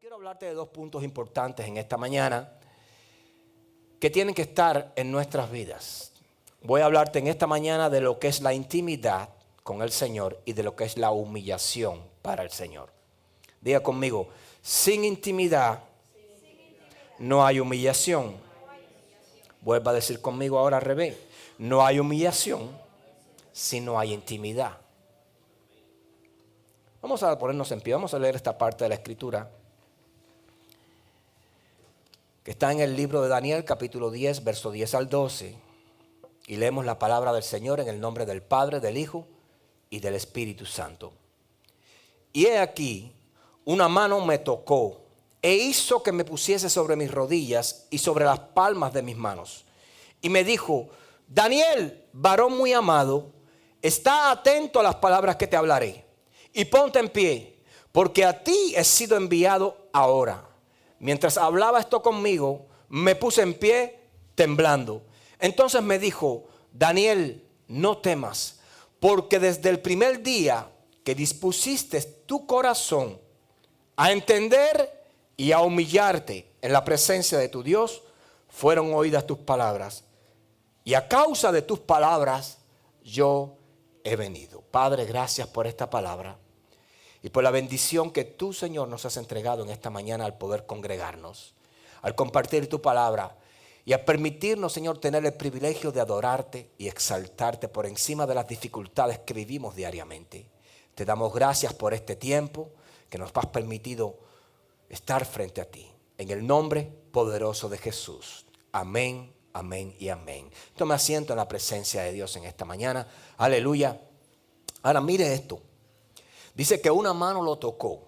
quiero hablarte de dos puntos importantes en esta mañana que tienen que estar en nuestras vidas. Voy a hablarte en esta mañana de lo que es la intimidad con el Señor y de lo que es la humillación para el Señor. Diga conmigo, sin intimidad no hay humillación. Vuelva a decir conmigo ahora al revés. No hay humillación si no hay intimidad. Vamos a ponernos en pie, vamos a leer esta parte de la Escritura que está en el libro de Daniel, capítulo 10, verso 10 al 12. Y leemos la palabra del Señor en el nombre del Padre, del Hijo y del Espíritu Santo. Y he aquí, una mano me tocó e hizo que me pusiese sobre mis rodillas y sobre las palmas de mis manos. Y me dijo, Daniel, varón muy amado, está atento a las palabras que te hablaré. Y ponte en pie, porque a ti he sido enviado ahora. Mientras hablaba esto conmigo, me puse en pie temblando. Entonces me dijo, Daniel, no temas, porque desde el primer día que dispusiste tu corazón a entender y a humillarte en la presencia de tu Dios, fueron oídas tus palabras. Y a causa de tus palabras, yo he venido. Padre, gracias por esta palabra y por la bendición que tú, Señor, nos has entregado en esta mañana al poder congregarnos, al compartir tu palabra y a permitirnos, Señor, tener el privilegio de adorarte y exaltarte por encima de las dificultades que vivimos diariamente. Te damos gracias por este tiempo que nos has permitido estar frente a ti. En el nombre poderoso de Jesús. Amén, amén y amén. Tome asiento en la presencia de Dios en esta mañana. Aleluya. Ahora mire esto. Dice que una mano lo tocó.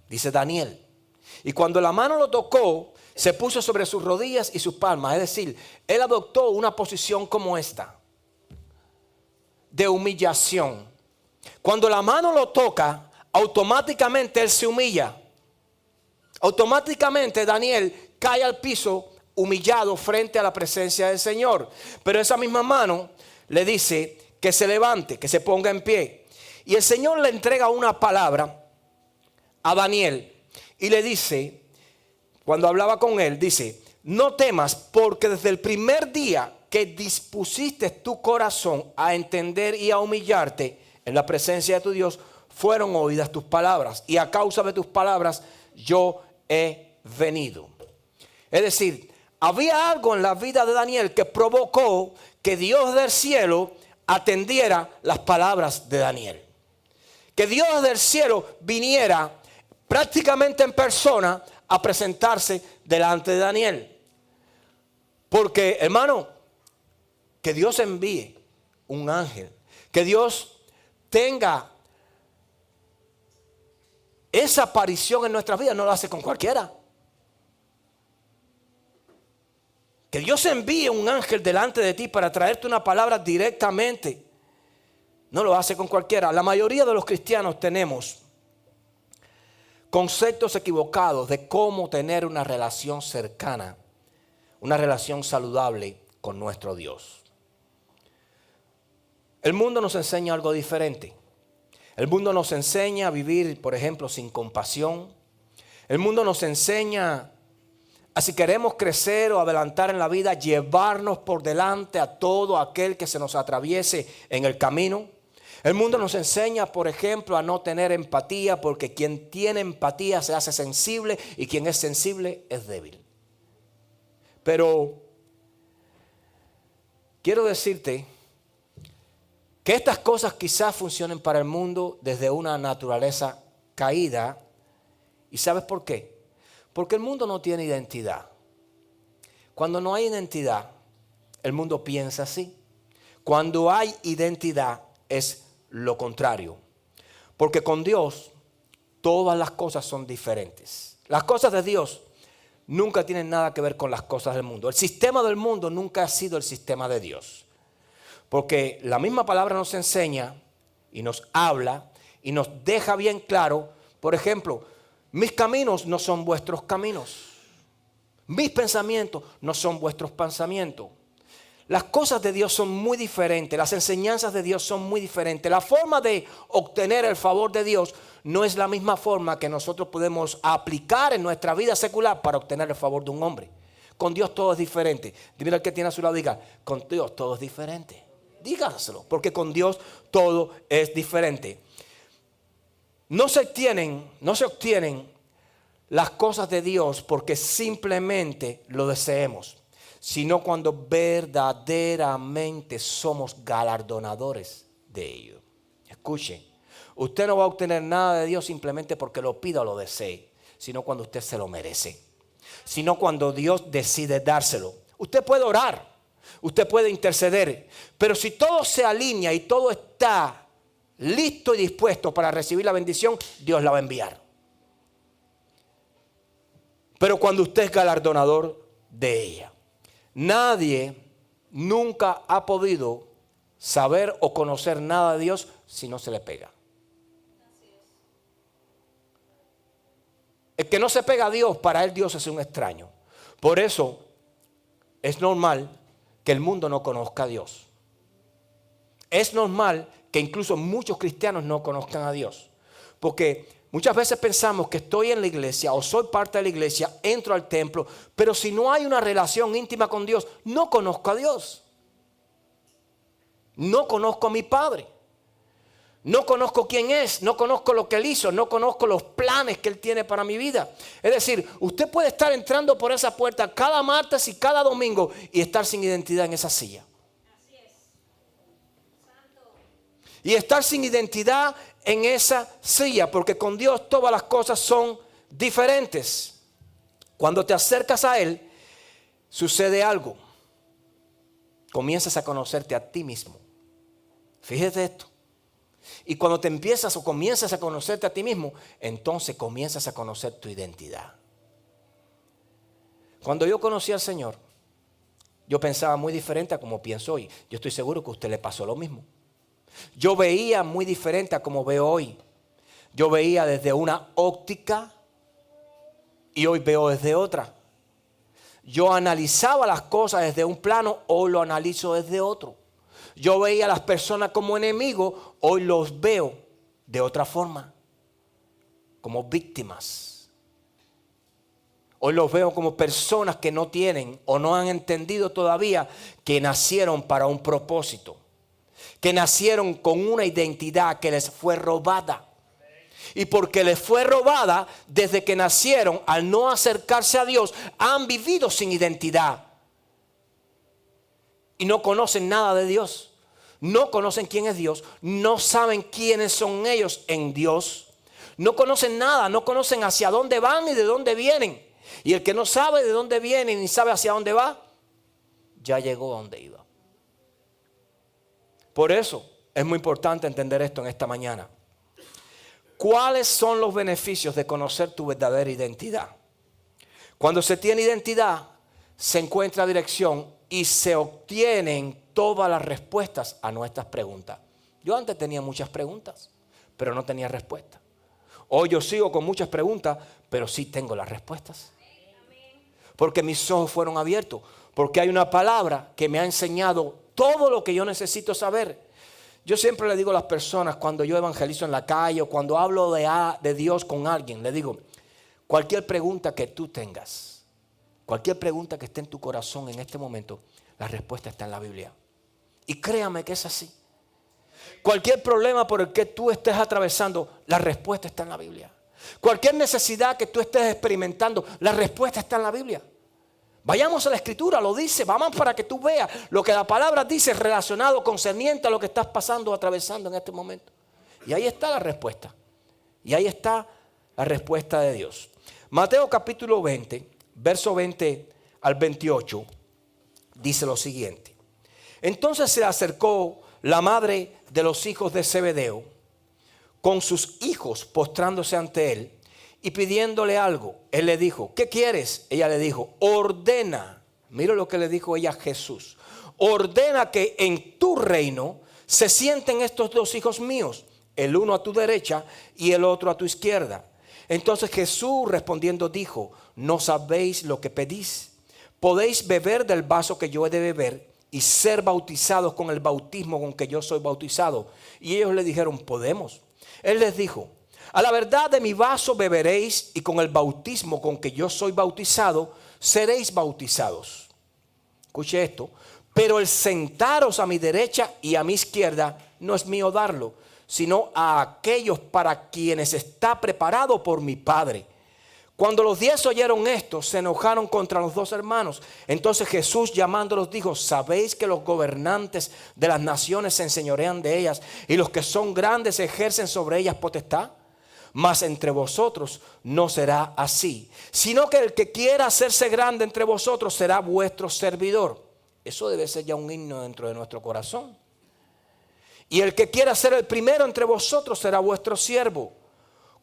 Dice Daniel. Y cuando la mano lo tocó, se puso sobre sus rodillas y sus palmas. Es decir, él adoptó una posición como esta, de humillación. Cuando la mano lo toca, automáticamente él se humilla. Automáticamente Daniel cae al piso humillado frente a la presencia del Señor. Pero esa misma mano le dice que se levante, que se ponga en pie. Y el Señor le entrega una palabra a Daniel y le dice, cuando hablaba con él, dice, no temas porque desde el primer día que dispusiste tu corazón a entender y a humillarte en la presencia de tu Dios, fueron oídas tus palabras. Y a causa de tus palabras yo he venido. Es decir, había algo en la vida de Daniel que provocó que Dios del cielo atendiera las palabras de Daniel. Que Dios del cielo viniera prácticamente en persona a presentarse delante de Daniel. Porque, hermano, que Dios envíe un ángel, que Dios tenga esa aparición en nuestras vidas, no lo hace con cualquiera. Que Dios envíe un ángel delante de ti para traerte una palabra directamente, no lo hace con cualquiera. La mayoría de los cristianos tenemos conceptos equivocados de cómo tener una relación cercana, una relación saludable con nuestro Dios. El mundo nos enseña algo diferente. El mundo nos enseña a vivir, por ejemplo, sin compasión. El mundo nos enseña a, si queremos crecer o adelantar en la vida, llevarnos por delante a todo aquel que se nos atraviese en el camino. El mundo nos enseña, por ejemplo, a no tener empatía, porque quien tiene empatía se hace sensible y quien es sensible es débil. Pero quiero decirte que estas cosas quizás funcionen para el mundo desde una naturaleza caída. ¿Y sabes por qué? Porque el mundo no tiene identidad. Cuando no hay identidad, el mundo piensa así. Cuando hay identidad, es lo contrario. Porque con Dios todas las cosas son diferentes. Las cosas de Dios nunca tienen nada que ver con las cosas del mundo. El sistema del mundo nunca ha sido el sistema de Dios. Porque la misma palabra nos enseña y nos habla y nos deja bien claro, por ejemplo, mis caminos no son vuestros caminos. Mis pensamientos no son vuestros pensamientos. Las cosas de Dios son muy diferentes, las enseñanzas de Dios son muy diferentes. La forma de obtener el favor de Dios no es la misma forma que nosotros podemos aplicar en nuestra vida secular para obtener el favor de un hombre. Con Dios todo es diferente. Dime al que tiene a su lado, diga, con Dios todo es diferente. Dígaselo, porque con Dios todo es diferente. No se obtienen las cosas de Dios porque simplemente lo deseemos, sino cuando verdaderamente somos galardonadores de ello. Escuchen, usted no va a obtener nada de Dios simplemente porque lo pida o lo desee, sino cuando usted se lo merece, sino cuando Dios decide dárselo. Usted puede orar, usted puede interceder, pero si todo se alinea y todo está listo y dispuesto para recibir la bendición, Dios la va a enviar. Pero cuando usted es galardonador de ella, nadie nunca ha podido saber o conocer nada de Dios si no se le pega. El que no se pega a Dios, para él Dios es un extraño. Por eso es normal que el mundo no conozca a Dios. Es normal que incluso muchos cristianos no conozcan a Dios. Porque muchas veces pensamos que estoy en la iglesia o soy parte de la iglesia, entro al templo, pero si no hay una relación íntima con Dios, no conozco a Dios. No conozco a mi Padre. No conozco quién es, no conozco lo que Él hizo, no conozco los planes que Él tiene para mi vida. Es decir, usted puede estar entrando por esa puerta cada martes y cada domingo y estar sin identidad en esa silla. Así es. Santo. Y estar sin identidad en esa silla, porque con Dios todas las cosas son diferentes. Cuando te acercas a Él, sucede algo. Comienzas a conocerte a ti mismo. Fíjate esto. Y cuando te empiezas o comienzas a conocerte a ti mismo, entonces comienzas a conocer tu identidad. Cuando yo conocí al Señor, yo pensaba muy diferente a como pienso hoy. Yo estoy seguro que a usted le pasó lo mismo. Yo veía muy diferente a como veo hoy. Yo veía desde una óptica y hoy veo desde otra. Yo analizaba las cosas desde un plano, hoy lo analizo desde otro. Yo veía a las personas como enemigos, hoy los veo de otra forma, como víctimas. Hoy los veo como personas que no tienen o no han entendido todavía que nacieron para un propósito, que nacieron con una identidad que les fue robada. Y porque les fue robada, desde que nacieron, al no acercarse a Dios, han vivido sin identidad. Y no conocen nada de Dios. No conocen quién es Dios. No saben quiénes son ellos en Dios. No conocen nada. No conocen hacia dónde van ni de dónde vienen. Y el que no sabe de dónde viene ni sabe hacia dónde va, ya llegó a donde iba. Por eso es muy importante entender esto en esta mañana. ¿Cuáles son los beneficios de conocer tu verdadera identidad? Cuando se tiene identidad, se encuentra dirección y se obtienen todas las respuestas a nuestras preguntas. Yo antes tenía muchas preguntas, pero no tenía respuesta. Hoy yo sigo con muchas preguntas, pero sí tengo las respuestas. Porque mis ojos fueron abiertos, porque hay una palabra que me ha enseñado todo lo que yo necesito saber. Yo siempre le digo a las personas cuando yo evangelizo en la calle o cuando hablo de Dios con alguien, le digo, cualquier pregunta que tú tengas, cualquier pregunta que esté en tu corazón en este momento, la respuesta está en la Biblia. Y créame que es así. Cualquier problema por el que tú estés atravesando, la respuesta está en la Biblia. Cualquier necesidad que tú estés experimentando, la respuesta está en la Biblia. Vayamos a la Escritura, lo dice, vamos para que tú veas lo que la palabra dice relacionado, concerniente a lo que estás pasando o atravesando en este momento. Y ahí está la respuesta. Y ahí está la respuesta de Dios. Mateo capítulo 20, verso 20 al 28, dice lo siguiente. Entonces se acercó la madre de los hijos de Zebedeo con sus hijos postrándose ante él y pidiéndole algo. Él le dijo, ¿qué quieres? Ella le dijo, ordena. Mira lo que le dijo ella a Jesús. Ordena que en tu reino se sienten estos dos hijos míos, el uno a tu derecha y el otro a tu izquierda. Entonces Jesús respondiendo dijo, no sabéis lo que pedís. ¿Podéis beber del vaso que yo he de beber y ser bautizados con el bautismo con que yo soy bautizado? Y ellos le dijeron, podemos. Él les dijo, a la verdad de mi vaso beberéis y con el bautismo con que yo soy bautizado seréis bautizados. Escuche esto. Pero el sentaros a mi derecha y a mi izquierda no es mío darlo, sino a aquellos para quienes está preparado por mi Padre. Cuando los 10 oyeron esto, se enojaron contra los 2 hermanos. Entonces Jesús llamándolos dijo, ¿sabéis que los gobernantes de las naciones se enseñorean de ellas y los que son grandes ejercen sobre ellas potestad? Mas entre vosotros no será así, sino que el que quiera hacerse grande entre vosotros será vuestro servidor. Eso debe ser ya un himno dentro de nuestro corazón. Y el que quiera ser el primero entre vosotros será vuestro siervo.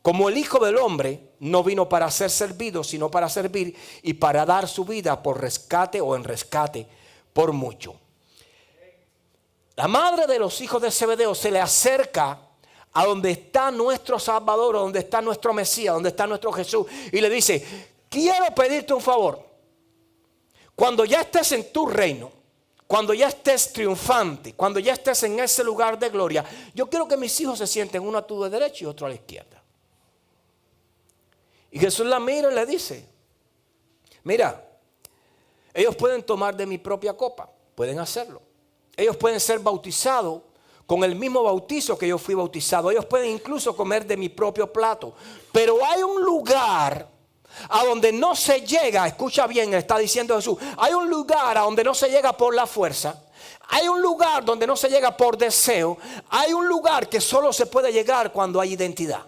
Como el Hijo del Hombre no vino para ser servido, sino para servir y para dar su vida por rescate o en rescate por mucho. La madre de los hijos de Zebedeo se le acerca a donde está nuestro Salvador, donde está nuestro Mesías, donde está nuestro Jesús, y le dice, quiero pedirte un favor. Cuando ya estés en tu reino, cuando ya estés triunfante, cuando ya estés en ese lugar de gloria, yo quiero que mis hijos se sienten, uno a tu derecha y otro a la izquierda. Y Jesús la mira y le dice, mira, ellos pueden tomar de mi propia copa, pueden hacerlo. Ellos pueden ser bautizados con el mismo bautizo que yo fui bautizado. Ellos pueden incluso comer de mi propio plato. Pero hay un lugar a donde no se llega, escucha bien, está diciendo Jesús, hay un lugar a donde no se llega por la fuerza. Hay un lugar donde no se llega por deseo. Hay un lugar que solo se puede llegar cuando hay identidad.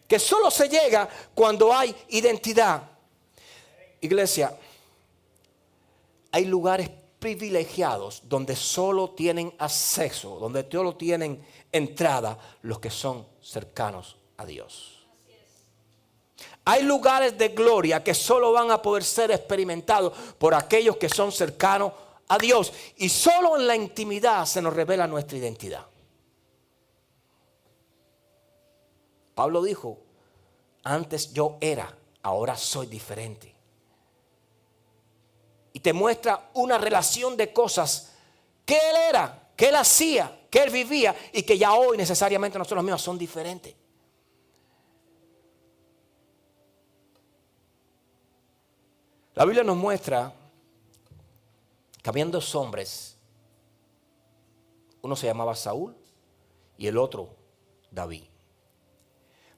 Que solo se llega cuando hay identidad. Iglesia, hay lugares privilegiados donde solo tienen acceso, donde solo tienen entrada los que son cercanos a Dios. Hay lugares de gloria que solo van a poder ser experimentados por aquellos que son cercanos a Dios. Y solo en la intimidad se nos revela nuestra identidad. Pablo dijo, antes yo era, ahora soy diferente. Y te muestra una relación de cosas que él era, que él hacía, que él vivía y que ya hoy necesariamente nosotros mismos son diferentes. La Biblia nos muestra que habían 2 hombres, uno se llamaba Saúl y el otro David.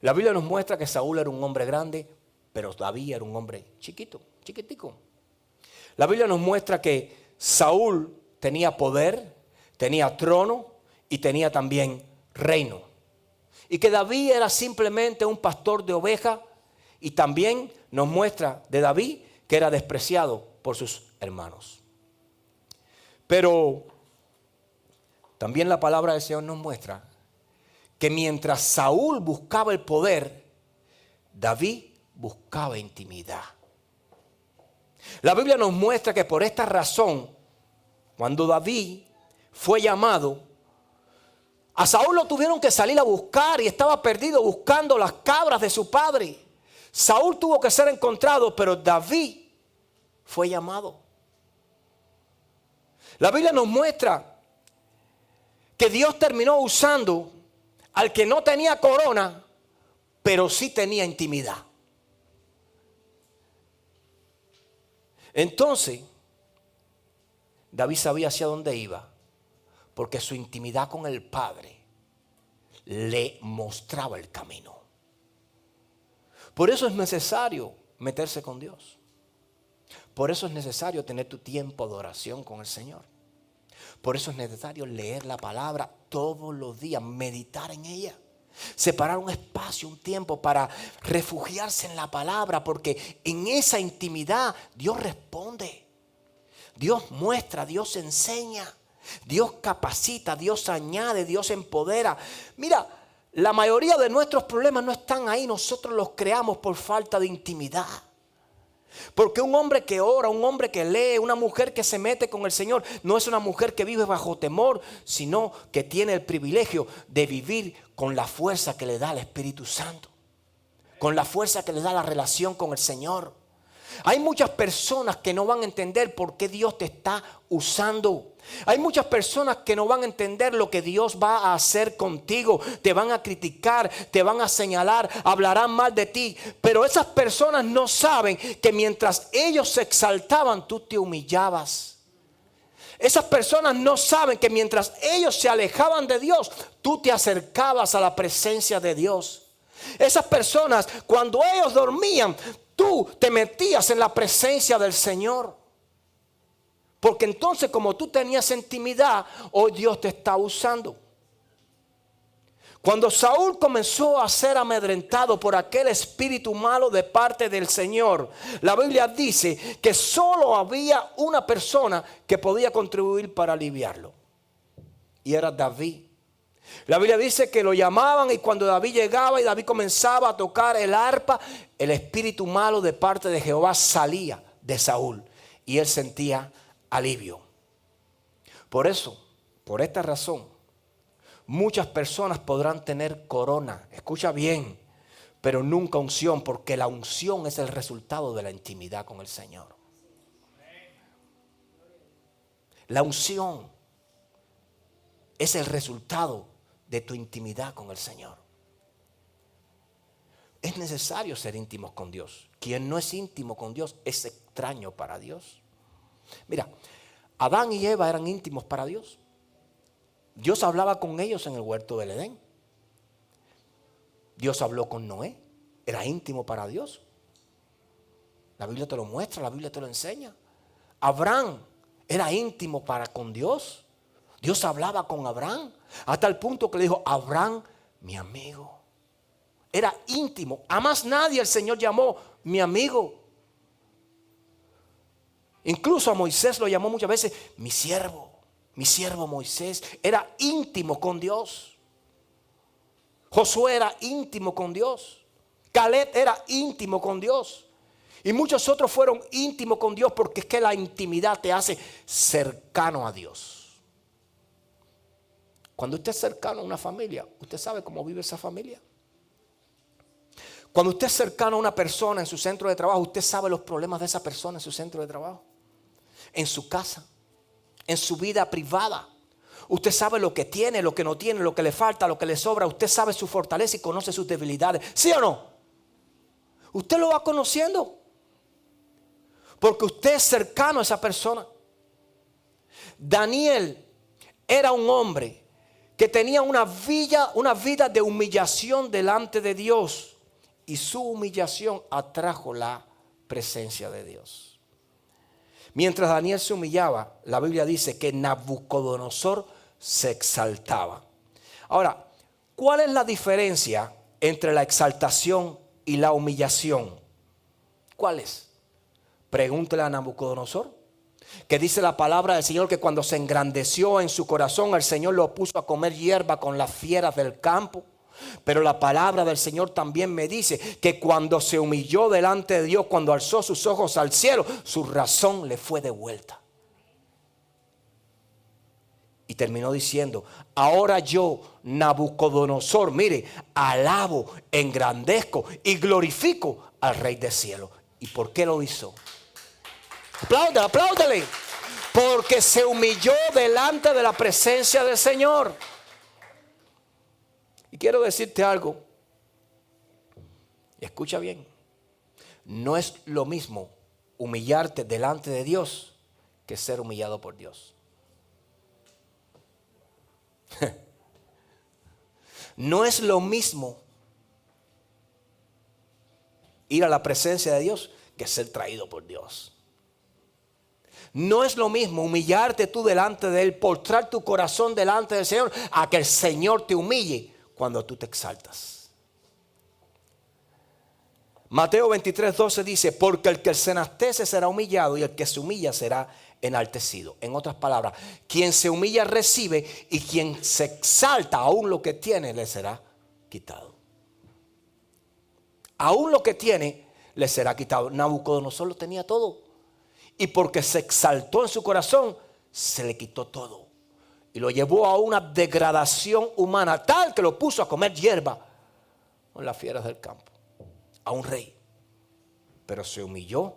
La Biblia nos muestra que Saúl era un hombre grande, pero David era un hombre chiquitico. La Biblia nos muestra que Saúl tenía poder, tenía trono y tenía también reino. Y que David era simplemente un pastor de ovejas, y también nos muestra de David que era despreciado por sus hermanos. Pero también la palabra del Señor nos muestra que mientras Saúl buscaba el poder, David buscaba intimidad. La Biblia nos muestra que por esta razón, cuando David fue llamado, a Saúl lo tuvieron que salir a buscar y estaba perdido buscando las cabras de su padre. Saúl tuvo que ser encontrado, pero David fue llamado. La Biblia nos muestra que Dios terminó usando al que no tenía corona, pero sí tenía intimidad. Entonces, David sabía hacia dónde iba, porque su intimidad con el Padre le mostraba el camino. Por eso es necesario meterse con Dios. Por eso es necesario tener tu tiempo de oración con el Señor. Por eso es necesario leer la palabra todos los días, meditar en ella. Separar un espacio, un tiempo para refugiarse en la palabra, porque en esa intimidad Dios responde. Dios muestra, Dios enseña, Dios capacita, Dios añade, Dios empodera. Mira, la mayoría de nuestros problemas no están ahí, nosotros los creamos por falta de intimidad. Porque un hombre que ora, un hombre que lee, una mujer que se mete con el Señor, no es una mujer que vive bajo temor, sino que tiene el privilegio de vivir con la fuerza que le da el Espíritu Santo, con la fuerza que le da la relación con el Señor. Hay muchas personas que no van a entender por qué Dios te está usando. Hay muchas personas que no van a entender lo que Dios va a hacer contigo. Te van a criticar, te van a señalar, hablarán mal de ti. Pero esas personas no saben que mientras ellos se exaltaban, tú te humillabas. Esas personas no saben que mientras ellos se alejaban de Dios, tú te acercabas a la presencia de Dios. Esas personas, cuando ellos dormían, tú te metías en la presencia del Señor. Porque entonces, como tú tenías intimidad, hoy Dios te está usando. Cuando Saúl comenzó a ser amedrentado por aquel espíritu malo de parte del Señor, la Biblia dice que solo había una persona que podía contribuir para aliviarlo. Y era David. La Biblia dice que lo llamaban y cuando David llegaba y David comenzaba a tocar el arpa, el espíritu malo de parte de Jehová salía de Saúl y él sentía alivio. Por eso, por esta razón, muchas personas podrán tener corona, escucha bien, pero nunca unción, porque la unción es el resultado de la intimidad con el Señor. La unción es el resultado de tu intimidad con el Señor. Es necesario ser íntimos con Dios. Quien no es íntimo con Dios es extraño para Dios. Mira, Adán y Eva eran íntimos para Dios. Dios hablaba con ellos en el huerto del Edén. Dios habló con Noé. Era íntimo para Dios. La Biblia te lo muestra, la Biblia te lo enseña. Abraham era íntimo con Dios. Dios hablaba con Abraham hasta el punto que le dijo: Abraham, mi amigo. Era íntimo. A más nadie el Señor llamó mi amigo. Incluso a Moisés lo llamó muchas veces mi siervo Moisés. Era íntimo con Dios. Josué era íntimo con Dios. Caleb era íntimo con Dios. Y muchos otros fueron íntimos con Dios, porque es que la intimidad te hace cercano a Dios. Cuando usted es cercano a una familia, usted sabe cómo vive esa familia. Cuando usted es cercano a una persona en su centro de trabajo, usted sabe los problemas de esa persona en su centro de trabajo, en su casa, en su vida privada. Usted sabe lo que tiene, lo que no tiene, lo que le falta, lo que le sobra. Usted sabe su fortaleza y conoce sus debilidades. ¿Sí o no? Usted lo va conociendo porque usted es cercano a esa persona. Daniel era un hombre que tenía una vida de humillación delante de Dios. Y su humillación atrajo la presencia de Dios. Mientras Daniel se humillaba, la Biblia dice que Nabucodonosor se exaltaba. Ahora, ¿cuál es la diferencia entre la exaltación y la humillación? ¿Cuál es? Pregúntele a Nabucodonosor, que dice la palabra del Señor que cuando se engrandeció en su corazón, el Señor lo puso a comer hierba con las fieras del campo. Pero la palabra del Señor también me dice que cuando se humilló delante de Dios, cuando alzó sus ojos al cielo, su razón le fue devuelta. Y terminó diciendo: ahora yo, Nabucodonosor, mire, alabo, engrandezco y glorifico al Rey del cielo. ¿Y por qué lo hizo? Apláudale. Porque se humilló delante de la presencia del Señor. Y quiero decirte algo, escucha bien, no es lo mismo humillarte delante de Dios que ser humillado por Dios. No es lo mismo ir a la presencia de Dios que ser traído por Dios. No es lo mismo humillarte tú delante de Él, postrar tu corazón delante del Señor, a que el Señor te humille cuando tú te exaltas. Mateo 23:12 dice: porque el que se enaltece será humillado y el que se humilla será enaltecido. En otras palabras, quien se humilla recibe y quien se exalta, aún lo que tiene le será quitado. Aún lo que tiene le será quitado. Nabucodonosor lo tenía todo, y porque se exaltó en su corazón, se le quitó todo. Y lo llevó a una degradación humana tal que lo puso a comer hierba con las fieras del campo. A un rey. Pero se humilló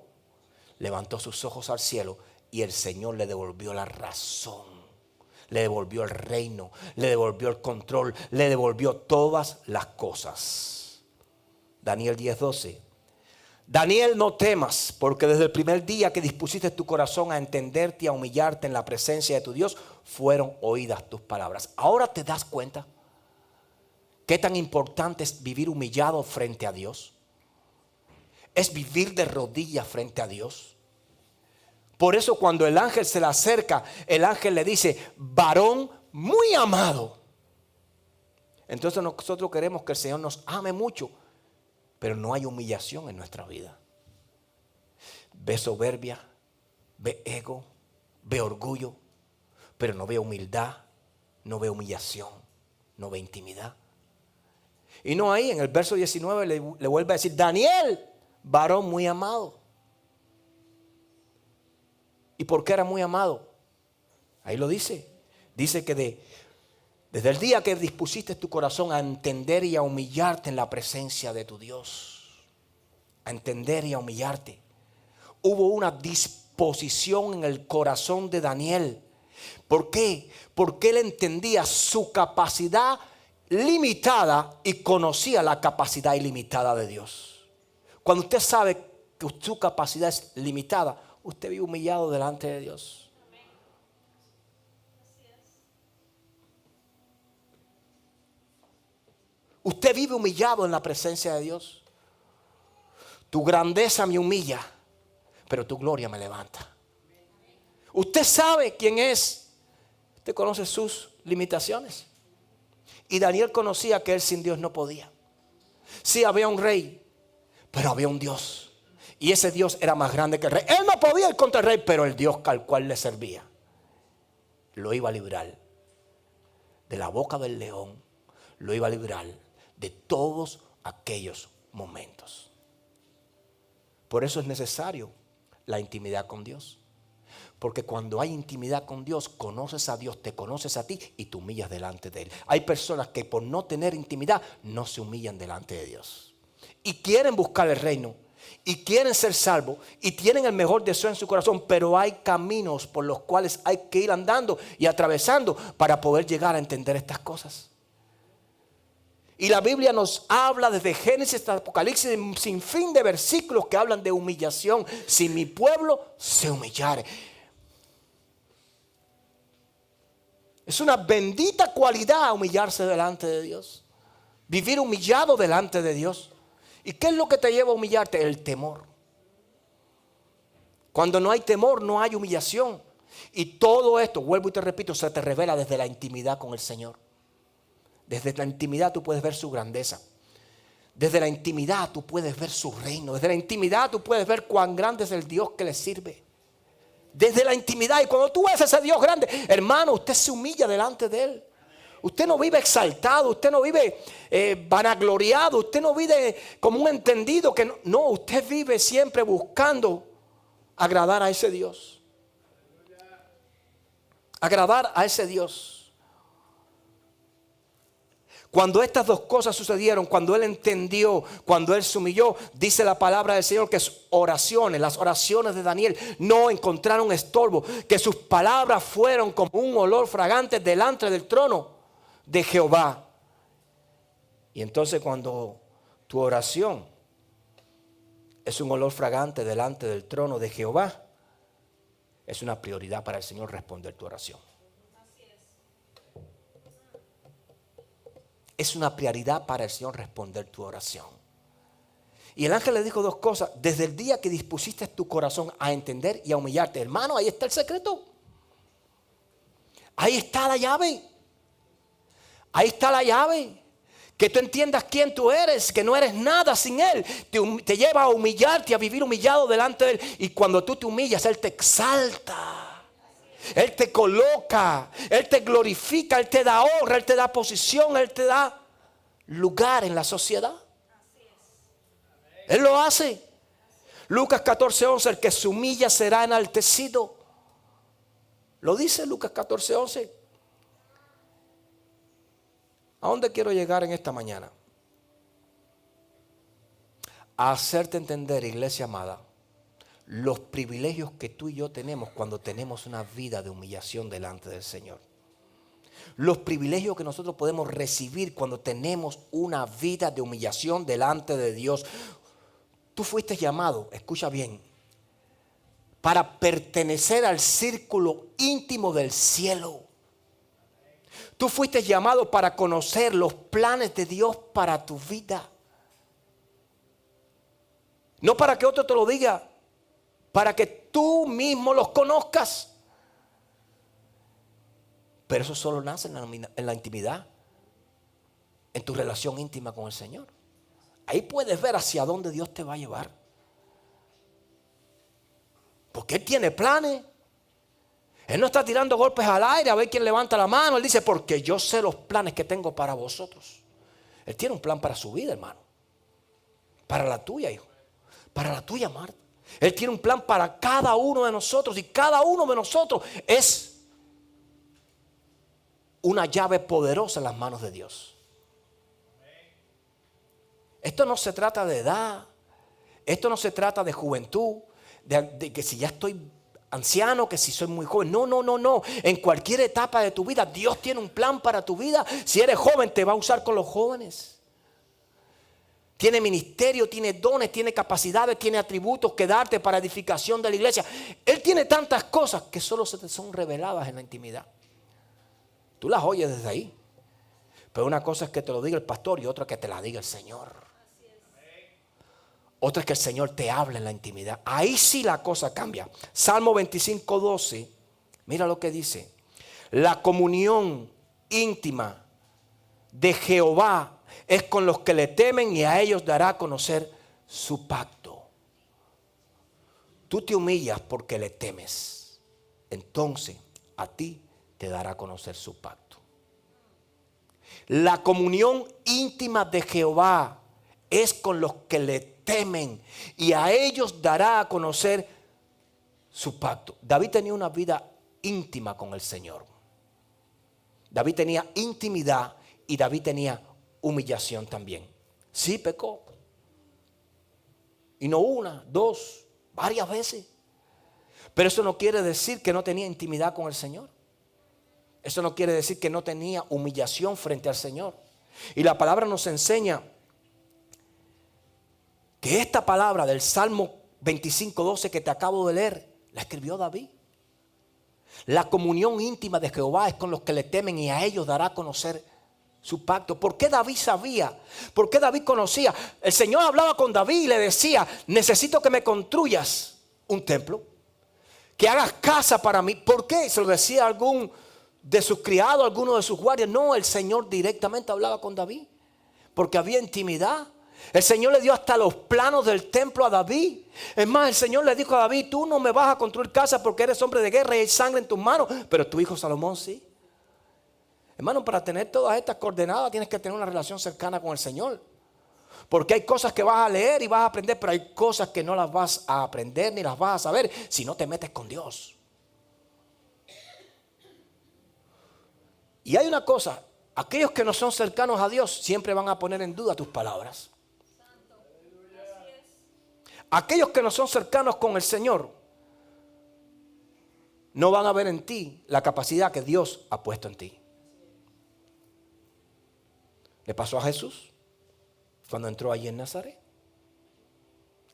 levantó sus ojos al cielo y el Señor le devolvió la razón, le devolvió el reino, le devolvió el control, le devolvió todas las cosas. Daniel 10:12. Daniel, no temas, porque desde el primer día que dispusiste tu corazón a entenderte y a humillarte en la presencia de tu Dios, fueron oídas tus palabras. Ahora te das cuenta qué tan importante es vivir humillado frente a Dios. Es vivir de rodillas frente a Dios. Por eso cuando el ángel se le acerca, el ángel le dice, varón muy amado. Entonces nosotros queremos que el Señor nos ame mucho, pero no hay humillación en nuestra vida. Ve soberbia, ve ego, ve orgullo, pero no ve humildad, no ve humillación, no ve intimidad. Y no, ahí en el verso 19 le vuelve a decir, Daniel, varón muy amado. ¿Y por qué era muy amado? Ahí lo dice. Dice que desde el día que dispusiste tu corazón a entender y a humillarte en la presencia de tu Dios, a entender y a humillarte, hubo una disposición en el corazón de Daniel. ¿Por qué? Porque él entendía su capacidad limitada y conocía la capacidad ilimitada de Dios. Cuando usted sabe que su capacidad es limitada, usted vive humillado delante de Dios. Usted vive humillado en la presencia de Dios. Tu grandeza me humilla, pero tu gloria me levanta. Usted sabe quién es. Usted conoce sus limitaciones. Y Daniel conocía que él sin Dios no podía. Sí, había un rey, pero había un Dios. Y ese Dios era más grande que el rey. Él no podía ir contra el rey, pero el Dios al cual le servía lo iba a librar de la boca del león. Lo iba a librar de todos aquellos momentos. Por eso es necesario la intimidad con Dios. Porque cuando hay intimidad con Dios, conoces a Dios, te conoces a ti y te humillas delante de Él. Hay personas que por no tener intimidad no se humillan delante de Dios. Y quieren buscar el reino. Y quieren ser salvos. Y tienen el mejor deseo en su corazón. Pero hay caminos por los cuales hay que ir andando y atravesando para poder llegar a entender estas cosas. Y la Biblia nos habla desde Génesis hasta Apocalipsis sin fin de versículos que hablan de humillación. Si mi pueblo se humillare. Es una bendita cualidad humillarse delante de Dios. Vivir humillado delante de Dios. ¿Y qué es lo que te lleva a humillarte? El temor. Cuando no hay temor, no hay humillación. Y todo esto, vuelvo y te repito, se te revela desde la intimidad con el Señor. Desde la intimidad tú puedes ver su grandeza. Desde la intimidad tú puedes ver su reino. Desde la intimidad tú puedes ver cuán grande es el Dios que le sirve. Desde la intimidad. Y cuando tú ves a ese Dios grande, hermano, usted se humilla delante de Él. Usted no vive exaltado, usted no vive vanagloriado, usted no vive como un entendido que no, usted vive siempre buscando agradar a ese Dios. Agradar a ese Dios. Cuando estas dos cosas sucedieron, cuando él entendió, cuando él se humilló, dice la palabra del Señor que sus oraciones, las oraciones de Daniel no encontraron estorbo, que sus palabras fueron como un olor fragante delante del trono de Jehová. Y entonces cuando tu oración es un olor fragante delante del trono de Jehová, es una prioridad para el Señor responder tu oración. Es una prioridad para el Señor responder tu oración. Y el ángel le dijo dos cosas. Desde el día que dispusiste tu corazón a entender y a humillarte. Hermano, ahí está el secreto. Ahí está la llave. Ahí está la llave. Que tú entiendas quién tú eres, que no eres nada sin Él. Te lleva a humillarte, a vivir humillado delante de Él. Y cuando tú te humillas, Él te exalta. Él te coloca, Él te glorifica, Él te da honra, Él te da posición, Él te da lugar en la sociedad. Él lo hace. Lucas 14:11, el que se humilla será enaltecido. Lo dice Lucas 14:11. ¿A dónde quiero llegar en esta mañana? A hacerte entender, iglesia amada, los privilegios que tú y yo tenemos cuando tenemos una vida de humillación delante del Señor. Los privilegios que nosotros podemos recibir cuando tenemos una vida de humillación delante de Dios. Tú fuiste llamado, escucha bien, para pertenecer al círculo íntimo del cielo. Tú fuiste llamado para conocer los planes de Dios para tu vida. No para que otro te lo diga, para que tú mismo los conozcas. Pero eso solo nace en la intimidad, en tu relación íntima con el Señor. Ahí puedes ver hacia dónde Dios te va a llevar. Porque Él tiene planes. Él no está tirando golpes al aire a ver quién levanta la mano. Él dice, porque yo sé los planes que tengo para vosotros. Él tiene un plan para su vida, hermano. Para la tuya, hijo. Para la tuya, Marta. Él tiene un plan para cada uno de nosotros. Y cada uno de nosotros es una llave poderosa en las manos de Dios. Esto no se trata de edad. Esto no se trata de juventud. De que si ya estoy anciano, que si soy muy joven. No. En cualquier etapa de tu vida, Dios tiene un plan para tu vida. Si eres joven, te va a usar con los jóvenes. Tiene ministerio, tiene dones, tiene capacidades, tiene atributos que darte para edificación de la iglesia. Él tiene tantas cosas que solo se te son reveladas en la intimidad. Tú las oyes desde ahí. Pero una cosa es que te lo diga el pastor y otra es que te la diga el Señor. Otra es que el Señor te hable en la intimidad. Ahí sí la cosa cambia. Salmo 25:12. Mira lo que dice. La comunión íntima de Jehová es con los que le temen y a ellos dará a conocer su pacto. Tú te humillas porque le temes. Entonces a ti te dará a conocer su pacto. La comunión íntima de Jehová es con los que le temen y a ellos dará a conocer su pacto. David tenía una vida íntima con el Señor. David tenía intimidad y David tenía humillación también. Sí pecó. Y no una, dos, varias veces. Pero eso no quiere decir que no tenía intimidad con el Señor. Eso no quiere decir que no tenía humillación frente al Señor. Y la palabra nos enseña que esta palabra del Salmo 25:12 que te acabo de leer, la escribió David. La comunión íntima de Jehová es con los que le temen y a ellos dará a conocer su pacto. ¿Por qué David sabía? ¿Por qué David conocía? El Señor hablaba con David y le decía, necesito que me construyas un templo, que hagas casa para mí. ¿Por qué? Se lo decía a algún de sus criados, a alguno de sus guardias. No, el Señor directamente hablaba con David, porque había intimidad. El Señor le dio hasta los planos del templo a David. Es más, el Señor le dijo a David, tú no me vas a construir casa porque eres hombre de guerra y hay sangre en tus manos, pero tu hijo Salomón sí. Hermano, para tener todas estas coordenadas tienes que tener una relación cercana con el Señor. Porque hay cosas que vas a leer y vas a aprender, pero hay cosas que no las vas a aprender ni las vas a saber si no te metes con Dios. Y hay una cosa, aquellos que no son cercanos a Dios siempre van a poner en duda tus palabras. Aquellos que no son cercanos con el Señor no van a ver en ti la capacidad que Dios ha puesto en ti. ¿Le pasó a Jesús cuando entró allí en Nazaret?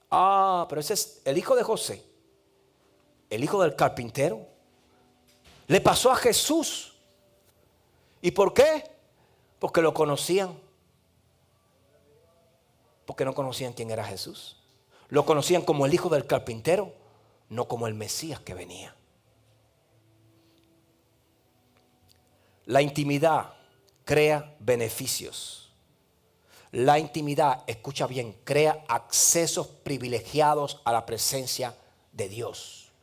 Pero ese es el hijo de José, el hijo del carpintero. Le pasó a Jesús. ¿Y por qué? Porque lo conocían. Porque no conocían quién era Jesús. Lo conocían como el hijo del carpintero, no como el Mesías que venía. La intimidad crea beneficios. La intimidad, escucha bien, crea accesos privilegiados a la presencia de Dios.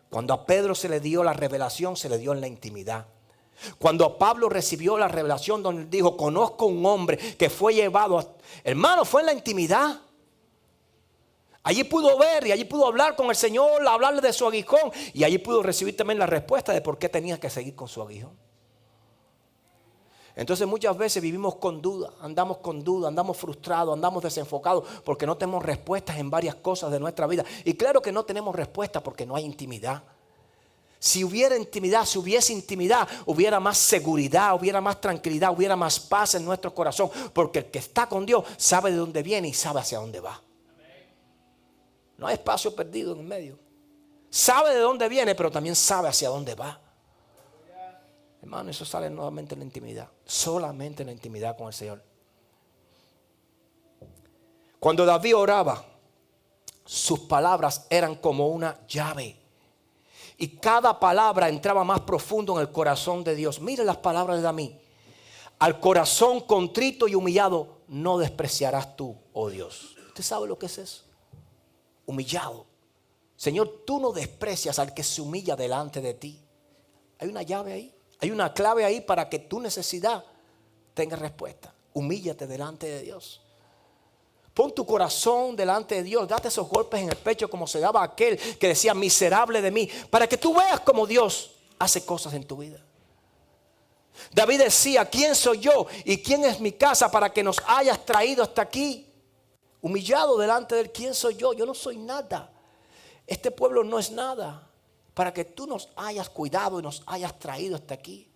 Cuando a Pedro se le dio la revelación, se le dio en la intimidad. Cuando a Pablo recibió la revelación donde dijo, conozco un hombre que fue llevado a... Hermano, fue en la intimidad. Allí pudo ver y allí pudo hablar con el Señor, hablarle de su aguijón. Y allí pudo recibir también la respuesta de por qué tenía que seguir con su aguijón. Entonces muchas veces vivimos con duda, andamos frustrados, andamos desenfocados porque no tenemos respuestas en varias cosas de nuestra vida. Y claro que no tenemos respuestas porque no hay intimidad. Si hubiera intimidad, si hubiese intimidad, hubiera más seguridad, hubiera más tranquilidad, hubiera más paz en nuestro corazón. Porque el que está con Dios sabe de dónde viene y sabe hacia dónde va. No hay espacio perdido en el medio. Sabe de dónde viene, pero también sabe hacia dónde va. Hermano, eso sale nuevamente en la intimidad. Solamente en la intimidad con el Señor. Cuando David oraba, sus palabras eran como una llave. Y cada palabra entraba más profundo en el corazón de Dios. Mire las palabras de David. Al corazón contrito y humillado no despreciarás tú, oh Dios. ¿Usted sabe lo que es eso? Humillado. Señor, tú no desprecias al que se humilla delante de ti. Hay una llave ahí. Hay una clave ahí para que tu necesidad tenga respuesta. Humíllate delante de Dios. Pon tu corazón delante de Dios. Date esos golpes en el pecho como se daba aquel que decía miserable de mí. Para que tú veas cómo Dios hace cosas en tu vida. David decía, ¿quién soy yo y quién es mi casa para que nos hayas traído hasta aquí? Humillado delante de él, ¿quién soy yo? Yo no soy nada. Este pueblo no es nada. Para que tú nos hayas cuidado y nos hayas traído hasta aquí.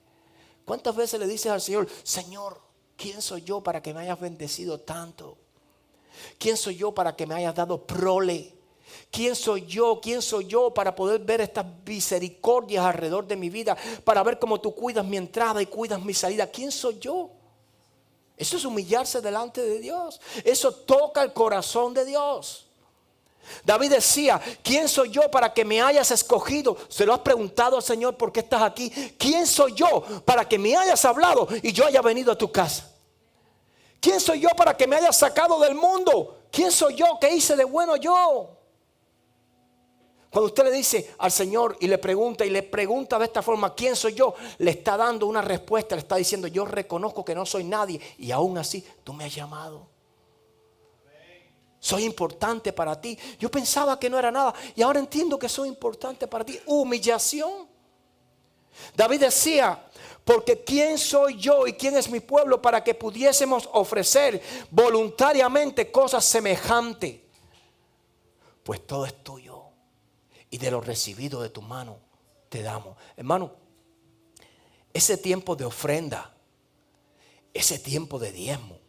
¿Cuántas veces le dices al Señor, Señor, ¿quién soy yo para que me hayas bendecido tanto? ¿Quién soy yo para que me hayas dado prole? ¿Quién soy yo? ¿Quién soy yo para poder ver estas misericordias alrededor de mi vida? Para ver cómo tú cuidas mi entrada y cuidas mi salida. ¿Quién soy yo? Eso es humillarse delante de Dios. Eso toca el corazón de Dios. David decía, ¿quién soy yo para que me hayas escogido? Se lo has preguntado al Señor, ¿por qué estás aquí? ¿Quién soy yo para que me hayas hablado y yo haya venido a tu casa? ¿Quién soy yo para que me hayas sacado del mundo? ¿Quién soy yo? ¿Qué hice de bueno yo? Cuando usted le dice al Señor y le pregunta de esta forma, ¿quién soy yo? Le está dando una respuesta, le está diciendo, yo reconozco que no soy nadie y aún así tú me has llamado. Soy importante para ti. Yo pensaba que no era nada y ahora entiendo que soy importante para ti. Humillación. David decía, porque ¿quién soy yo y quién es mi pueblo para que pudiésemos ofrecer voluntariamente cosas semejantes? Pues todo es tuyo y de lo recibido de tu mano te damos. Hermano, ese tiempo de ofrenda, ese tiempo de diezmo,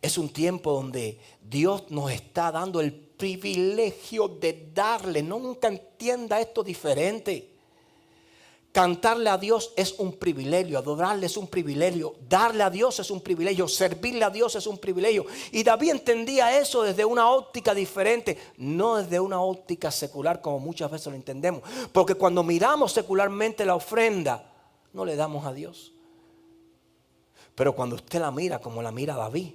es un tiempo donde Dios nos está dando el privilegio de darle. No, nunca entienda esto diferente. Cantarle a Dios es un privilegio, adorarle es un privilegio, darle a Dios es un privilegio, servirle a Dios es un privilegio. Y David entendía eso desde una óptica diferente, no desde una óptica secular como muchas veces lo entendemos. Porque cuando miramos secularmente la ofrenda, no le damos a Dios. Pero cuando usted la mira como la mira David,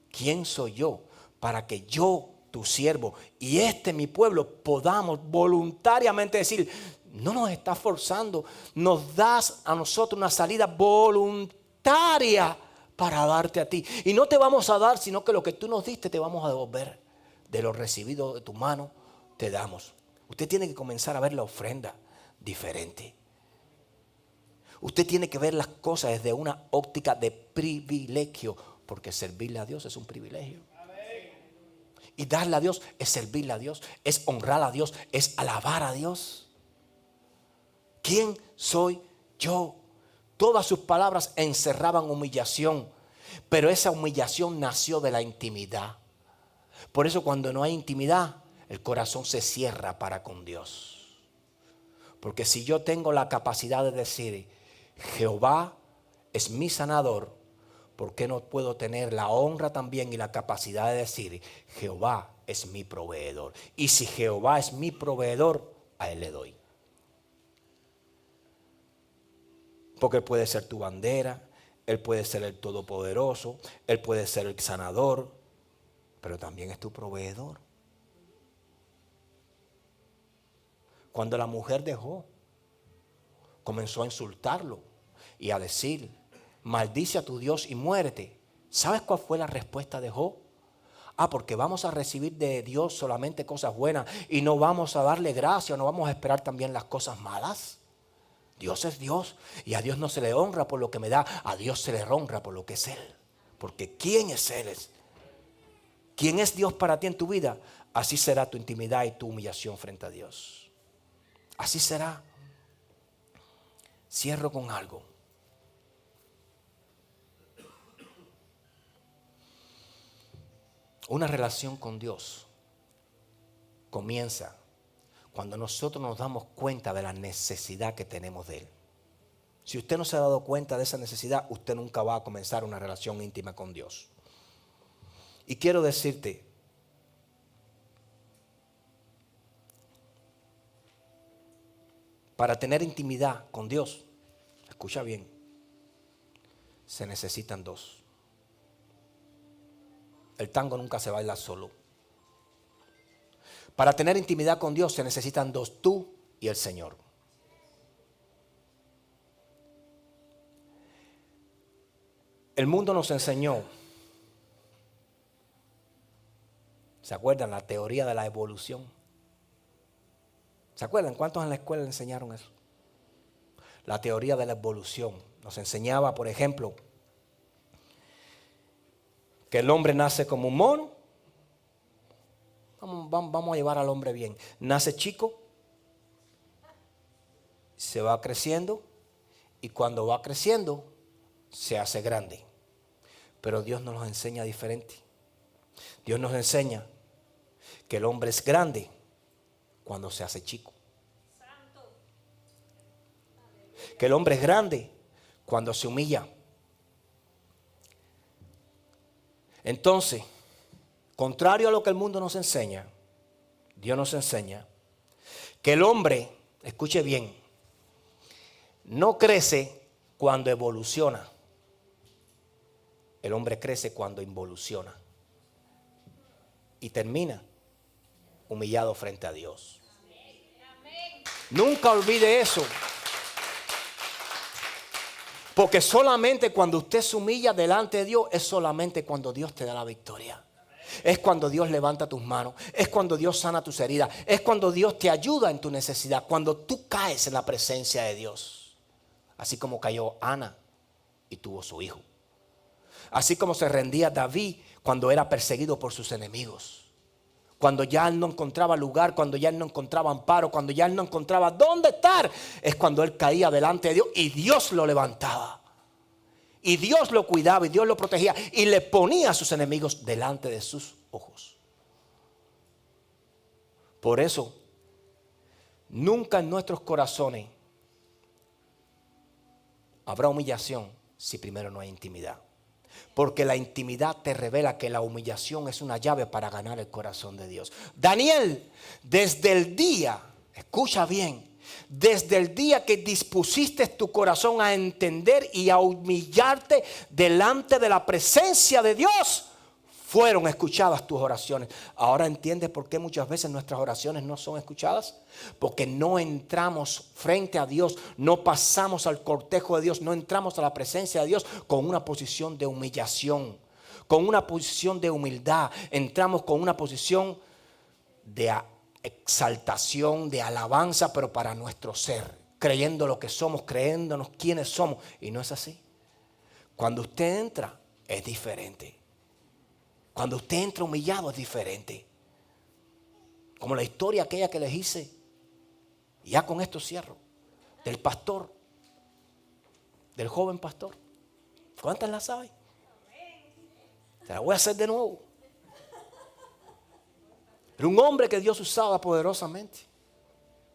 ¿quién soy yo para que yo, tu siervo, y mi pueblo podamos voluntariamente decir, no nos estás forzando, nos das a nosotros una salida voluntaria para darte a ti? Y no te vamos a dar, sino que lo que tú nos diste te vamos a devolver. De lo recibido de tu mano te damos. Usted tiene que comenzar a ver la ofrenda diferente. Usted tiene que ver las cosas desde una óptica de privilegio. Porque servirle a Dios es un privilegio. Y darle a Dios es servirle a Dios, es honrar a Dios, es alabar a Dios. ¿Quién soy yo? Todas sus palabras encerraban humillación, pero esa humillación nació de la intimidad. Por eso cuando no hay intimidad, el corazón se cierra para con Dios. Porque si yo tengo la capacidad de decir, Jehová es mi sanador, ¿por qué no puedo tener la honra también y la capacidad de decir, Jehová es mi proveedor? Y si Jehová es mi proveedor, a Él le doy. Porque Él puede ser tu bandera, Él puede ser el todopoderoso, Él puede ser el sanador, pero también es tu proveedor. Cuando la mujer de Job comenzó a insultarlo y a decir, maldice a tu Dios y muérete. ¿Sabes cuál fue la respuesta de Job? Porque vamos a recibir de Dios solamente cosas buenas y no vamos a darle gracia, no vamos a esperar también las cosas malas. Dios es Dios y a Dios no se le honra por lo que me da, a Dios se le honra por lo que es Él. Porque ¿quién es Él? ¿Quién es Dios para ti en tu vida? Así será tu intimidad y tu humillación frente a Dios. Así será. Cierro con algo. Una relación con Dios comienza cuando nosotros nos damos cuenta de la necesidad que tenemos de Él. Si usted no se ha dado cuenta de esa necesidad, usted nunca va a comenzar una relación íntima con Dios. Y quiero decirte, para tener intimidad con Dios, escucha bien, se necesitan dos. El tango nunca se baila solo. Para tener intimidad con Dios se necesitan dos, tú y el Señor. El mundo nos enseñó, ¿se acuerdan? La teoría de la evolución. ¿Se acuerdan? ¿Cuántos en la escuela le enseñaron eso? La teoría de la evolución. Nos enseñaba, por ejemplo, que el hombre nace como un mono. Vamos a llevar al hombre bien. Nace chico, se va creciendo y cuando va creciendo se hace grande. Pero Dios nos lo enseña diferente. Dios nos enseña que el hombre es grande cuando se hace chico. Que el hombre es grande cuando se humilla. Entonces, contrario a lo que el mundo nos enseña, Dios nos enseña que el hombre, escuche bien, no crece cuando evoluciona. El hombre crece cuando involuciona. Y termina humillado frente a Dios. Nunca olvide eso. Porque solamente cuando usted se humilla delante de Dios, es solamente cuando Dios te da la victoria. Es cuando Dios levanta tus manos. Es cuando Dios sana tus heridas. Es cuando Dios te ayuda en tu necesidad. Cuando tú caes en la presencia de Dios. Así como cayó Ana y tuvo su hijo. Así como se rendía David cuando era perseguido por sus enemigos. Cuando ya él no encontraba lugar, cuando ya él no encontraba amparo, cuando ya él no encontraba dónde estar, es cuando él caía delante de Dios y Dios lo levantaba. Y Dios lo cuidaba y Dios lo protegía y le ponía a sus enemigos delante de sus ojos. Por eso, nunca en nuestros corazones habrá humillación si primero no hay intimidad. Porque la intimidad te revela que la humillación es una llave para ganar el corazón de Dios. Daniel, desde el día, escucha bien, desde el día que dispusiste tu corazón a entender y a humillarte delante de la presencia de Dios, fueron escuchadas tus oraciones. Ahora entiendes por qué muchas veces nuestras oraciones no son escuchadas. Porque no entramos frente a Dios, no pasamos al cortejo de Dios, no entramos a la presencia de Dios con una posición de humillación, con una posición de humildad. Entramos con una posición de exaltación, de alabanza, pero para nuestro ser, creyendo lo que somos, creyéndonos quiénes somos. Y no es así. Cuando usted entra, es diferente. Cuando usted entra humillado es diferente. Como la historia aquella que les hice. Y ya con esto cierro. Del pastor. Del joven pastor. ¿Cuántas la saben? Te la voy a hacer de nuevo. Era un hombre que Dios usaba poderosamente.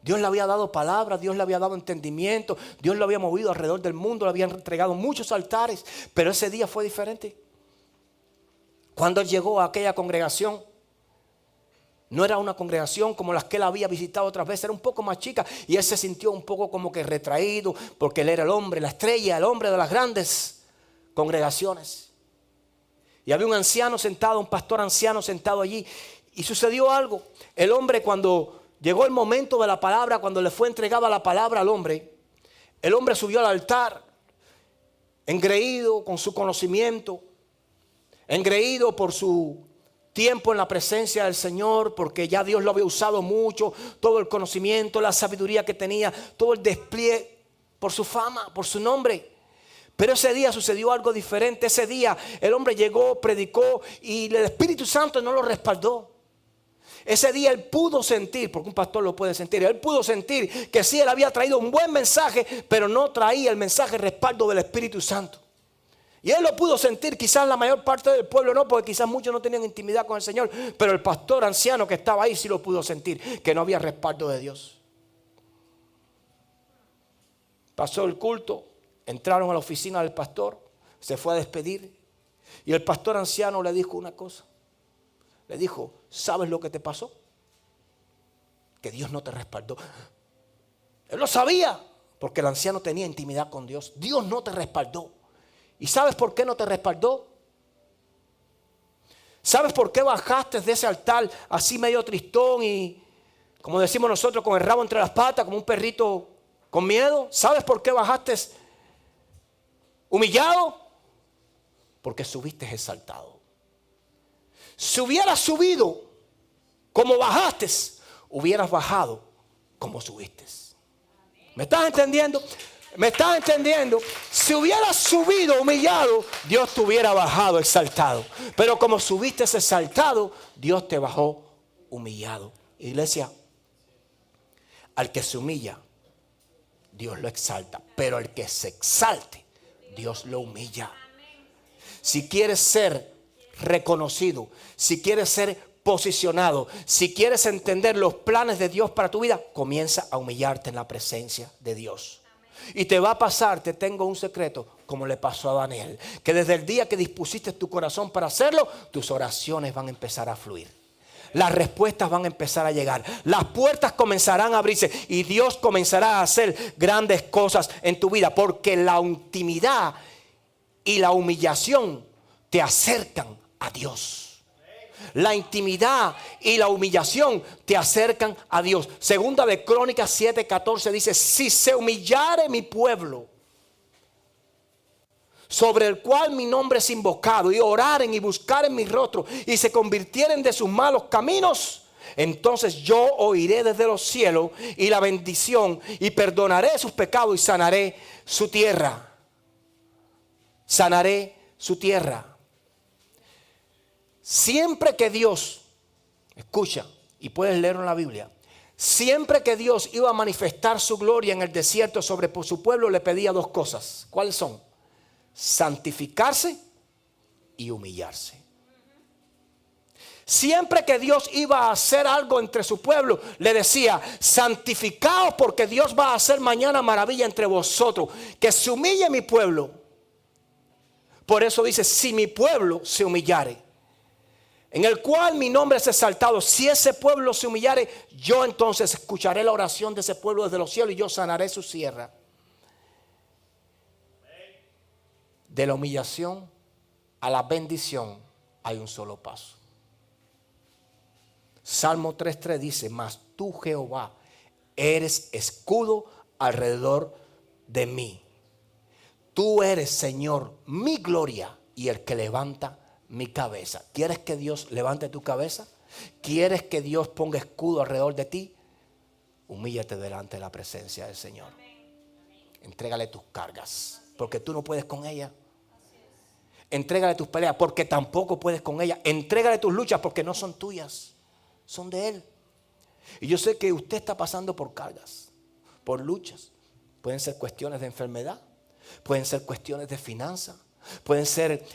Dios le había dado palabras, Dios le había dado entendimiento, Dios lo había movido alrededor del mundo, le habían entregado muchos altares. Pero ese día fue diferente. Cuando él llegó a aquella congregación, no era una congregación como las que él había visitado otras veces, era un poco más chica y él se sintió un poco como que retraído porque él era el hombre, la estrella, el hombre de las grandes congregaciones. Y había un anciano sentado, un pastor anciano sentado allí y sucedió algo. El hombre, cuando llegó el momento de la palabra, cuando le fue entregada la palabra al hombre, el hombre subió al altar engreído con su conocimiento, engreído por su tiempo en la presencia del Señor, porque ya Dios lo había usado mucho, todo el conocimiento, la sabiduría que tenía, todo el despliegue. por su fama, por su nombre. Pero ese día sucedió algo diferente. Ese día el hombre llegó, predicó y el Espíritu Santo no lo respaldó. Ese día él pudo sentir, porque un pastor lo puede sentir, él pudo sentir que sí, él había traído un buen mensaje, pero no traía el mensaje respaldo del Espíritu Santo. Y él lo pudo sentir, quizás la mayor parte del pueblo no, porque quizás muchos no tenían intimidad con el Señor, pero el pastor anciano que estaba ahí sí lo pudo sentir, que no había respaldo de Dios. Pasó el culto, entraron a la oficina del pastor, se fue a despedir y el pastor anciano le dijo una cosa. Le dijo, ¿sabes lo que te pasó? Que Dios no te respaldó. Él lo sabía, porque el anciano tenía intimidad con Dios. Dios no te respaldó. ¿Y sabes por qué no te respaldó? ¿Sabes por qué bajaste de ese altar así medio tristón y, como decimos nosotros, con el rabo entre las patas, como un perrito con miedo? ¿Sabes por qué bajaste humillado? Porque subiste exaltado. Si hubieras subido como bajaste, hubieras bajado como subiste. ¿Me estás entendiendo? ¿Me estás entendiendo? Si hubieras subido humillado, Dios te hubiera bajado exaltado. Pero como subiste exaltado, Dios te bajó humillado. Iglesia, al que se humilla, Dios lo exalta. Pero al que se exalte, Dios lo humilla. Si quieres ser reconocido, si quieres ser posicionado, si quieres entender los planes de Dios para tu vida, comienza a humillarte en la presencia de Dios. Y te va a pasar, te tengo un secreto, como le pasó a Daniel, que desde el día que dispusiste tu corazón para hacerlo, tus oraciones van a empezar a fluir. Las respuestas van a empezar a llegar. Las puertas comenzarán a abrirse y Dios comenzará a hacer grandes cosas en tu vida, porque la intimidad y la humillación te acercan a Dios. La intimidad y la humillación te acercan a Dios. Segunda de Crónicas 7:14 dice: si se humillare mi pueblo, sobre el cual mi nombre es invocado, y oraren y buscaren mi rostro, y se convirtieren de sus malos caminos, entonces yo oiré desde los cielos y la bendición, y perdonaré sus pecados y sanaré su tierra. Sanaré su tierra. Siempre que Dios, escucha, y puedes leerlo en la Biblia, siempre que Dios iba a manifestar su gloria en el desierto sobre su pueblo, le pedía dos cosas. ¿Cuáles son? Santificarse y humillarse. Siempre que Dios iba a hacer algo entre su pueblo, le decía: santificaos, porque Dios va a hacer mañana maravilla entre vosotros. Que se humille mi pueblo. Por eso dice: si mi pueblo se humillare, en el cual mi nombre es exaltado, si ese pueblo se humillare, yo entonces escucharé la oración de ese pueblo desde los cielos y yo sanaré su tierra. De la humillación a la bendición hay un solo paso. Salmo 3:3 dice: mas tú, Jehová, eres escudo alrededor de mí. Tú eres, Señor, mi gloria y el que levanta mi cabeza. ¿Quieres que Dios levante tu cabeza? ¿Quieres que Dios ponga escudo alrededor de ti? Humíllate delante de la presencia del Señor. Entrégale tus cargas, porque tú no puedes con ella. Entrégale tus peleas, porque tampoco puedes con ella. Entrégale tus luchas, porque no son tuyas, son de Él. Y yo sé que usted está pasando por cargas, por luchas. Pueden ser cuestiones de enfermedad, pueden ser cuestiones de finanzas, pueden ser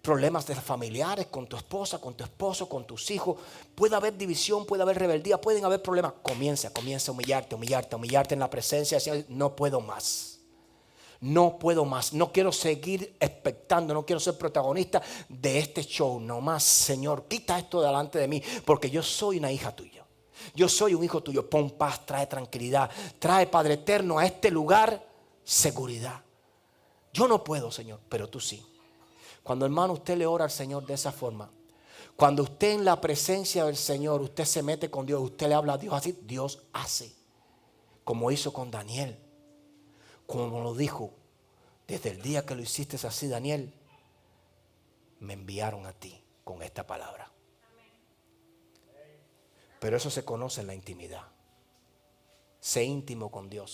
problemas de familiares con tu esposa, con tu esposo, con tus hijos. Puede haber división, puede haber rebeldía, pueden haber problemas. Comienza a humillarte en la presencia del Señor. No puedo más. No puedo más, no quiero seguir expectando, no quiero ser protagonista de este show. No más, Señor, quita esto delante de mí, porque yo soy una hija tuya. Yo soy un hijo tuyo. Pon paz, trae tranquilidad, trae, Padre eterno, a este lugar seguridad. Yo no puedo, Señor, pero tú sí. Cuando, hermano, usted le ora al Señor de esa forma, cuando usted en la presencia del Señor, usted se mete con Dios, usted le habla a Dios así, Dios hace, como hizo con Daniel. Como lo dijo: desde el día que lo hiciste así, Daniel, me enviaron a ti con esta palabra. Pero eso se conoce en la intimidad. Sé íntimo con Dio.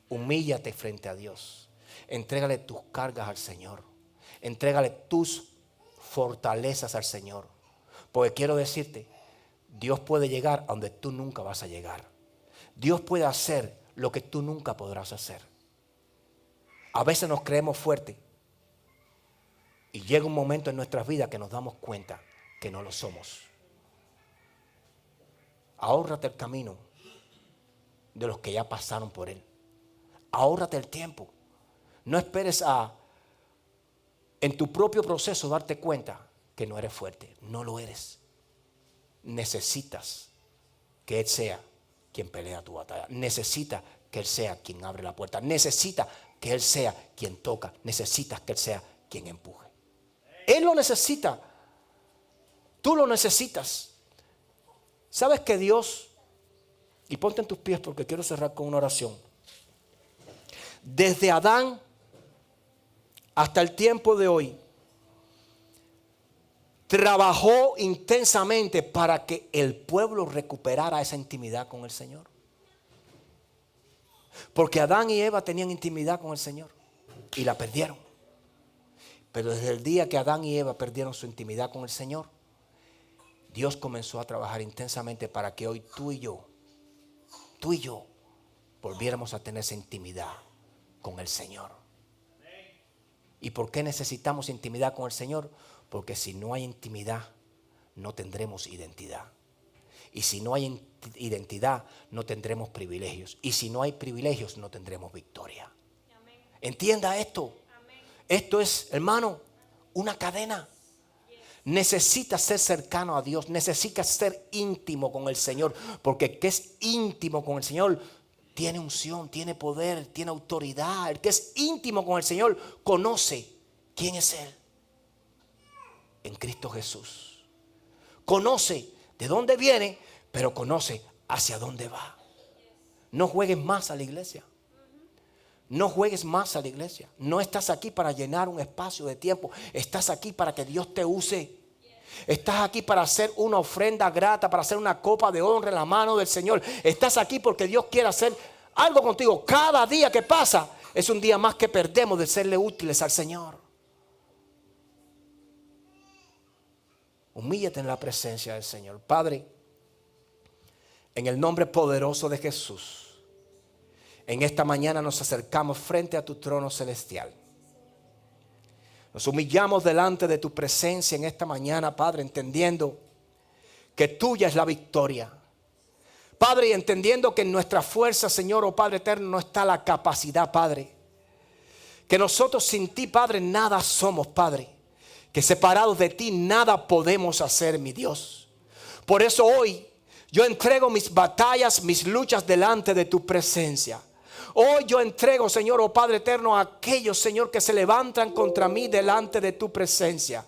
Humíllate frente a Dios. Entrégale tus cargas al Señor. Entrégale tus fortalezas al Señor. Porque quiero decirte, Dios puede llegar a donde tú nunca vas a llegar. Dios puede hacer lo que tú nunca podrás hacer. A veces nos creemos fuertes y llega un momento en nuestras vidas que nos damos cuenta que no lo somos. Ahórrate el camino de los que ya pasaron por él. Ahórrate el tiempo. No esperes en tu propio proceso darte cuenta que no eres fuerte. No lo eres. Necesitas que Él sea quien pelea tu batalla. Necesita que Él sea quien abre la puerta. Necesita que Él sea quien toca. Necesitas que Él sea quien empuje. Él lo necesita. Tú lo necesitas. ¿Sabes que Dios? Y ponte en tus pies porque quiero cerrar con una oración. Desde Adán hasta el tiempo de hoy, trabajó intensamente para que el pueblo recuperara esa intimidad con el Señor. Porque Adán y Eva tenían intimidad con el Señor y la perdieron. Pero desde el día que Adán y Eva perdieron su intimidad con el Señor, Dios comenzó a trabajar intensamente para que hoy tú y yo volviéramos a tener esa intimidad con el Señor. ¿Y por qué necesitamos intimidad con el Señor? Porque si no hay intimidad, no tendremos identidad. Y si no hay identidad, no tendremos privilegios. Y si no hay privilegios, no tendremos victoria. Amén. Entienda esto. Amén. Esto es, hermano, una cadena. Necesitas ser cercano a Dios. Necesitas ser íntimo con el Señor. Porque el que es íntimo con el Señor tiene unción, tiene poder, tiene autoridad. El que es íntimo con el Señor conoce quién es Él. En Cristo Jesús. Conoce de dónde viene, pero conoce hacia dónde va. No juegues más a la iglesia. No juegues más a la iglesia. No estás aquí para llenar un espacio de tiempo. Estás aquí para que Dios te use. Estás aquí para hacer una ofrenda grata, para hacer una copa de honra en la mano del Señor. Estás aquí porque Dios quiere hacer algo contigo. Cada día que pasa es un día más que perdemos de serle útiles al Señor. Humíllate en la presencia del Señor. Padre, en el nombre poderoso de Jesús, en esta mañana nos acercamos frente a tu trono celestial. Nos humillamos delante de tu presencia en esta mañana, Padre, entendiendo que tuya es la victoria. Padre, y entendiendo que en nuestra fuerza, Señor, oh Padre eterno, no está la capacidad, Padre. Que nosotros sin ti, Padre, nada somos, Padre. Que separados de ti nada podemos hacer, mi Dios. Por eso hoy yo entrego mis batallas, mis luchas delante de tu presencia. Hoy yo entrego, Señor, oh Padre eterno, a aquellos, Señor, que se levantan contra mí delante de tu presencia.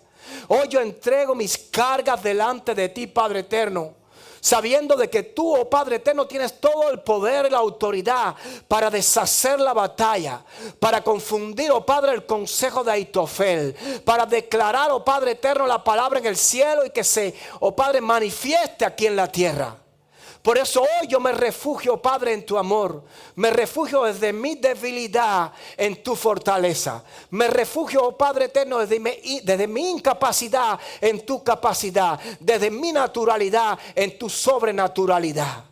Hoy yo entrego mis cargas delante de ti, Padre eterno, sabiendo de que tú, oh Padre eterno, tienes todo el poder y la autoridad para deshacer la batalla, para confundir, oh Padre, el consejo de Ahitofel, para declarar, oh Padre eterno, la palabra en el cielo y que se, oh Padre, manifieste aquí en la tierra. Por eso hoy yo me refugio, Padre, en tu amor. Me refugio desde mi debilidad en tu fortaleza. Me refugio, oh Padre eterno, desde mi incapacidad en tu capacidad. Desde mi naturalidad en tu sobrenaturalidad.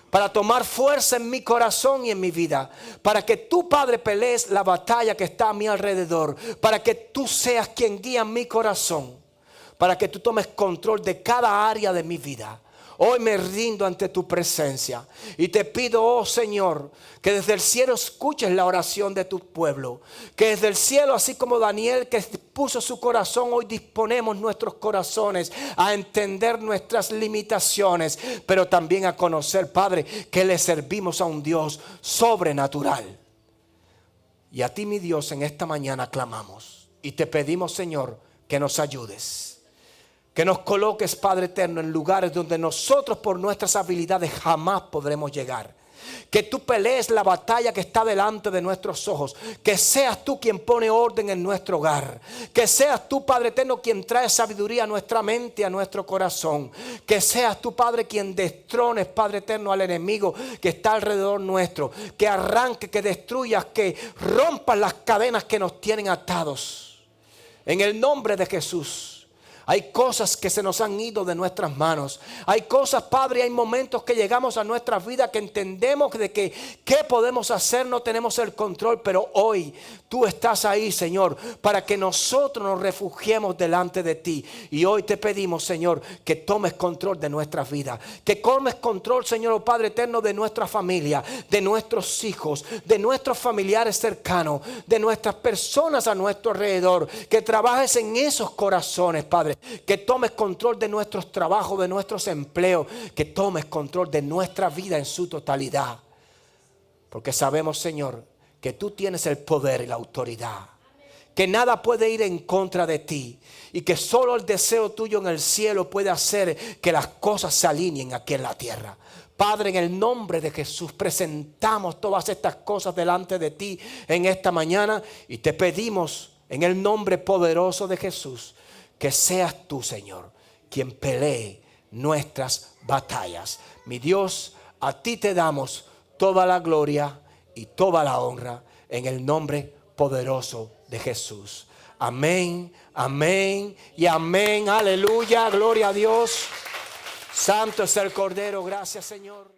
Para tomar fuerza en mi corazón y en mi vida. Para que tú, Padre, pelees la batalla que está a mi alrededor. Para que tú seas quien guía mi corazón. Para que tú tomes control de cada área de mi vida. Hoy me rindo ante tu presencia y te pido, oh Señor, que desde el cielo escuches la oración de tu pueblo. Que desde el cielo, así como Daniel que puso su corazón, hoy disponemos nuestros corazones a entender nuestras limitaciones, pero también a conocer, Padre, que le servimos a un Dios sobrenatural. Y a ti, mi Dios, en esta mañana clamamos y te pedimos, Señor, que nos ayudes. Que nos coloques, Padre eterno, en lugares donde nosotros por nuestras habilidades jamás podremos llegar. Que tú pelees la batalla que está delante de nuestros ojos. Que seas tú quien pone orden en nuestro hogar. Que seas tú, Padre eterno, quien trae sabiduría a nuestra mente y a nuestro corazón. Que seas tú, Padre, quien destrones, Padre eterno, al enemigo que está alrededor nuestro. Que arranque, que destruyas, que rompas las cadenas que nos tienen atados. En el nombre de Jesús. Hay cosas que se nos han ido de nuestras manos. Hay cosas, Padre, hay momentos que llegamos a nuestras vidas que entendemos de que qué podemos hacer, no tenemos el control. Pero hoy tú estás ahí, Señor, para que nosotros nos refugiemos delante de ti. Y hoy te pedimos, Señor, que tomes control de nuestras vidas. Que tomes control, Señor, oh Padre eterno, de nuestra familia, de nuestros hijos, de nuestros familiares cercanos, de nuestras personas a nuestro alrededor. Que trabajes en esos corazones, Padre. Que tomes control de nuestros trabajos, de nuestros empleos. Que tomes control de nuestra vida en su totalidad. Porque sabemos, Señor, que tú tienes el poder y la autoridad. Que nada puede ir en contra de ti. Y que solo el deseo tuyo en el cielo puede hacer que las cosas se alineen aquí en la tierra. Padre, en el nombre de Jesús presentamos todas estas cosas delante de ti en esta mañana. Y te pedimos en el nombre poderoso de Jesús que seas tú, Señor, quien pelee nuestras batallas. Mi Dios, a ti te damos toda la gloria y toda la honra en el nombre poderoso de Jesús. Amén, amén y amén. Aleluya, gloria a Dios. Santo es el Cordero. Gracias, Señor.